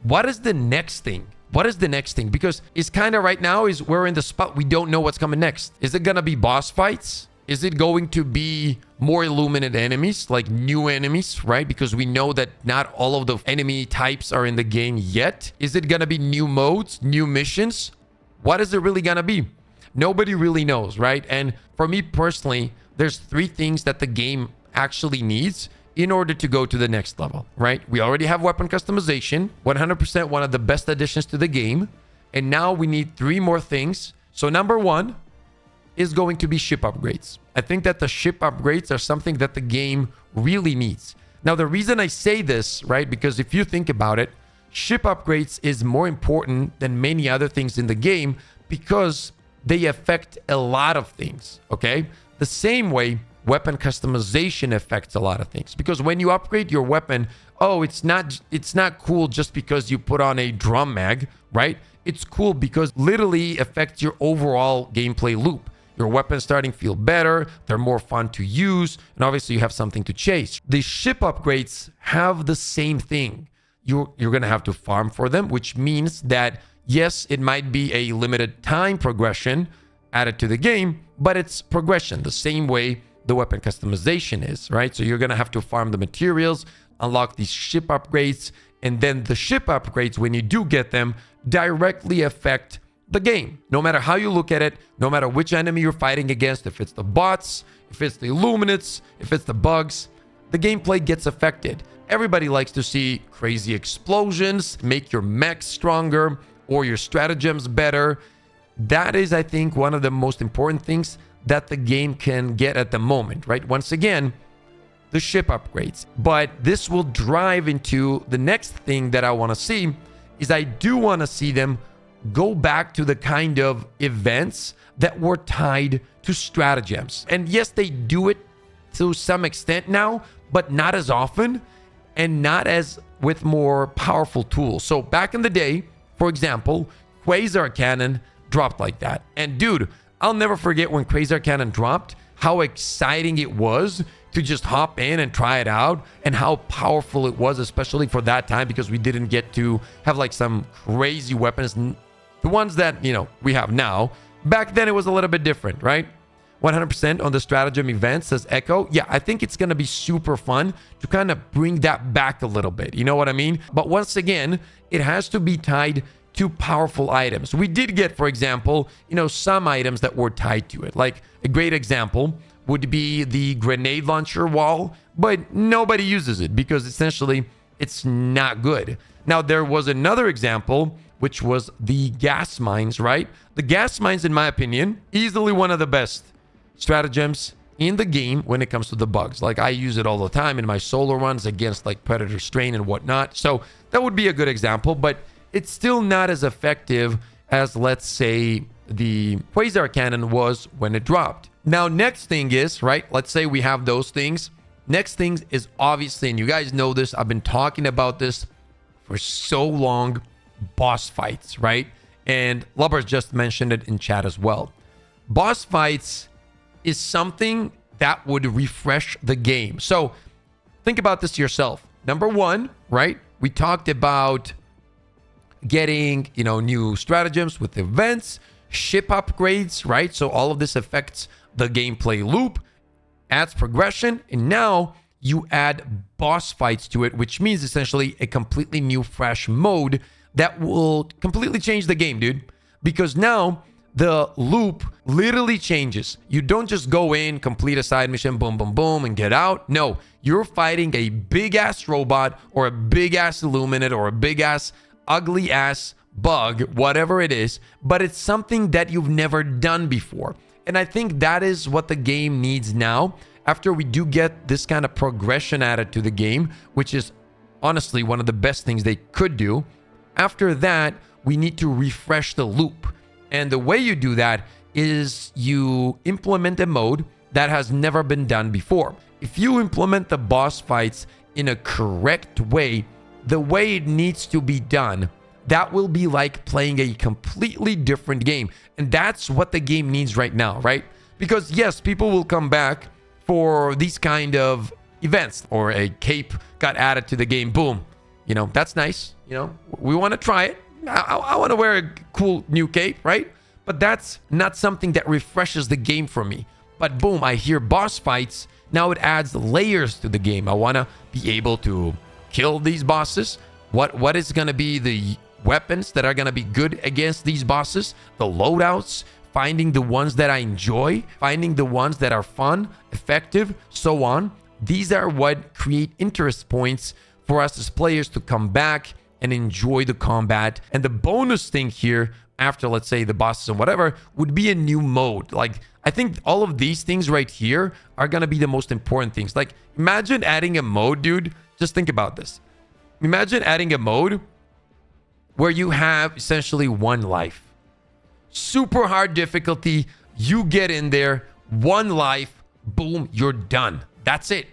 what is the next thing? What is the next thing? Because it's kind of right now is we're in the spot. We don't know what's coming next. Is it going to be boss fights? Is it going to be more illuminate enemies, like new enemies, right? Because we know that not all of the enemy types are in the game yet. Is it going to be new modes, new missions? What is it really going to be? Nobody really knows, right? And for me personally, there's 3 things that the game actually needs in order to go to the next level, right? We already have weapon customization, 100% one of the best additions to the game. And now we need 3 more things. So number 1 is going to be ship upgrades. I think that the ship upgrades are something that the game really needs. Now, the reason I say this, right? Because if you think about it, ship upgrades is more important than many other things in the game because they affect a lot of things, okay? The same way weapon customization affects a lot of things, because when you upgrade your weapon, oh, it's not cool just because you put on a drum mag, right? It's cool because literally affects your overall gameplay loop. Your weapons starting to feel better, they're more fun to use, and obviously you have something to chase. The ship upgrades have the same thing. You're gonna have to farm for them, which means that yes, it might be a limited time progression added to the game, but it's progression the same way the weapon customization is, right? So you're gonna have to farm the materials, unlock these ship upgrades, and then the ship upgrades, when you do get them, directly affect the game. No matter how you look at it, no matter which enemy you're fighting against, if it's the bots, if it's the illuminates, if it's the bugs, the gameplay gets affected. Everybody likes to see crazy explosions, make your mechs stronger, or your stratagems better. That is, I think, one of the most important things that the game can get at the moment, right? Once again, the ship upgrades. But this will drive into the next thing that I want to see is I do want to see them go back to the kind of events that were tied to stratagems. And yes, they do it to some extent now, but not as often and not as with more powerful tools. So back in the day, for example, Quasar Cannon dropped like that. And dude, I'll never forget when Quasar Cannon dropped, how exciting it was to just hop in and try it out, and how powerful it was, especially for that time, because we didn't get to have like some crazy weapons, the ones that, you know, we have now. Back then it was a little bit different, right? 100% on the stratagem event, says Echo. Yeah, I think it's going to be super fun to kind of bring that back a little bit. You know what I mean? But once again, it has to be tied to powerful items. We did get, for example, you know, some items that were tied to it. Like a great example would be the grenade launcher wall, but nobody uses it because essentially it's not good. Now, there was another example, which was the gas mines, right? The gas mines, in my opinion, easily one of the best stratagems in the game when it comes to the bugs. Like, I use it all the time in my solo runs against like Predator Strain and whatnot. So that would be a good example, but it's still not as effective as, let's say, the Quasar Cannon was when it dropped. Now, next thing is, right, let's say we have those things. Next thing is obviously, and you guys know this, I've been talking about this for so long, boss fights, right? And Lubbers just mentioned it in chat as well. Boss fights is something that would refresh the game. So think about this yourself. Number one, right? We talked about getting, you know, new stratagems with events, ship upgrades, right? So all of this affects the gameplay loop, adds progression, and now you add boss fights to it, which means essentially a completely new, fresh mode that will completely change the game, dude. Because now the loop literally changes. You don't just go in, complete a side mission, boom, boom, boom, and get out. No, you're fighting a big-ass robot or a big-ass illuminate or a big-ass ugly-ass bug, whatever it is, but it's something that you've never done before. And I think that is what the game needs now, after we do get this kind of progression added to the game, which is honestly one of the best things they could do. After that, we need to refresh the loop. And the way you do that is you implement a mode that has never been done before. If you implement the boss fights in a correct way, the way it needs to be done, that will be like playing a completely different game. And that's what the game needs right now, right? Because yes, people will come back for these kind of events, or a cape got added to the game, boom, You know, that's nice. You know, we want to try it. I want to wear a cool new cape, right? But that's not something that refreshes the game for me. But boom, I hear boss fights. Now it adds layers to the game. I want to be able to kill these bosses. What is going to be the weapons that are going to be good against these bosses? The loadouts, finding the ones that I enjoy, finding the ones that are fun, effective, so on. These are what create interest points for us as players to come back and enjoy the combat. And the bonus thing here, after, let's say, the bosses and whatever, would be a new mode. Like, I think all of these things right here are going to be the most important things. Like, imagine adding a mode, dude. Just think about this. Imagine adding a mode where you have essentially one life. Super hard difficulty. You get in there, one life, boom, you're done. That's it.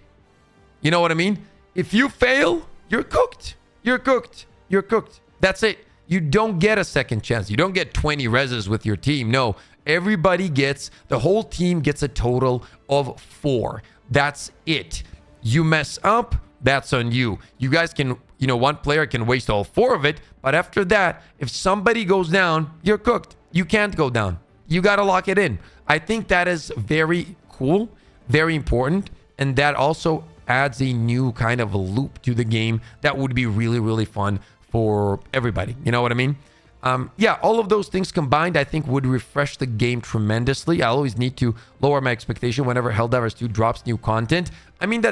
You know what I mean? If you fail, you're cooked. You're cooked. You're cooked. That's it. You don't get a second chance. You don't get 20 reses with your team. No, everybody gets, the whole team gets a total of 4. That's it. You mess up, that's on you. You guys can, you know, one player can waste all 4 of it. But after that, if somebody goes down, you're cooked. You can't go down. You got to lock it in. I think that is very cool, very important. And that also adds a new kind of loop to the game that would be really, really fun for everybody. You know what I mean? Yeah, all of those things combined, I think, would refresh the game tremendously. I always need to lower my expectation whenever Helldivers 2 drops new content. I mean,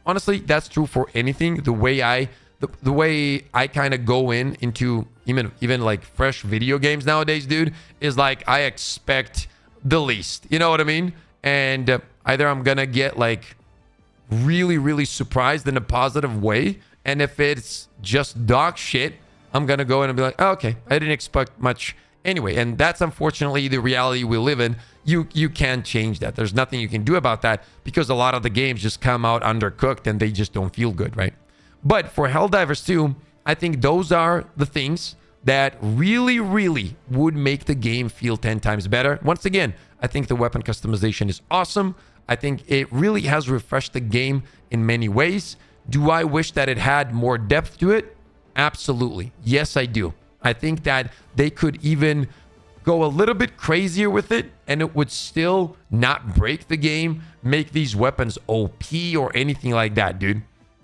honestly, that's true for anything. The way I kind of go into even like fresh video games nowadays, dude, is like I expect the least. You know what I mean? And either I'm gonna get like really, really surprised in a positive way, and if it's just dog shit, I'm gonna go in and be like, oh, okay, I didn't expect much anyway. And that's unfortunately the reality we live in. You can't change that. There's nothing you can do about that because a lot of the games just come out undercooked and they just don't feel good, right? But for Helldivers 2, I think those are the things that really, really would make the game feel 10 times better. Once again, I think the weapon customization is awesome. I think it really has refreshed the game in many ways. Do I wish that it had more depth to it? Absolutely. Yes, I do. I think that they could even go a little bit crazier with it and it would still not break the game, make these weapons OP or anything like that, dude.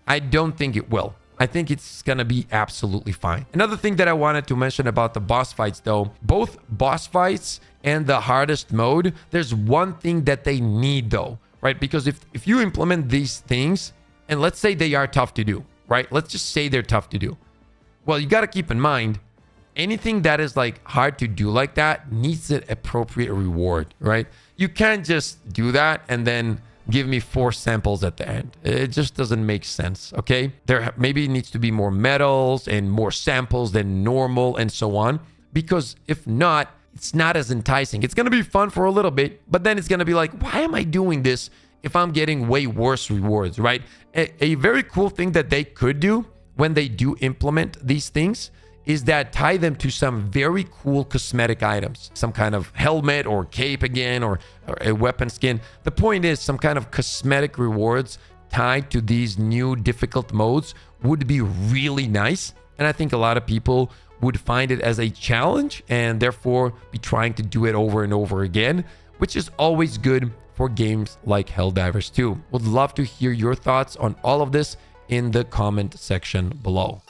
I don't think it will. I think it's gonna be absolutely fine. Another thing that I wanted to mention about the boss fights, though, both boss fights and the hardest mode, there's one thing that they need, though, right? Because if you implement these things, and let's say they are tough to do, right? Let's just say they're tough to do. Well, you got to keep in mind, anything that is like hard to do like that needs an appropriate reward, right? You can't just do that and then give me 4 samples at the end. It just doesn't make sense, okay? There maybe needs to be more medals and more samples than normal and so on. Because if not, it's not as enticing. It's going to be fun for a little bit, but then it's going to be like, why am I doing this if I'm getting way worse rewards, right? A very cool thing that they could do when they do implement these things is that tie them to some very cool cosmetic items, some kind of helmet or cape again, or a weapon skin. The point is some kind of cosmetic rewards tied to these new difficult modes would be really nice. And I think a lot of people would find it as a challenge and therefore be trying to do it over and over again, which is always good for games like Helldivers 2. Would love to hear your thoughts on all of this in the comment section below.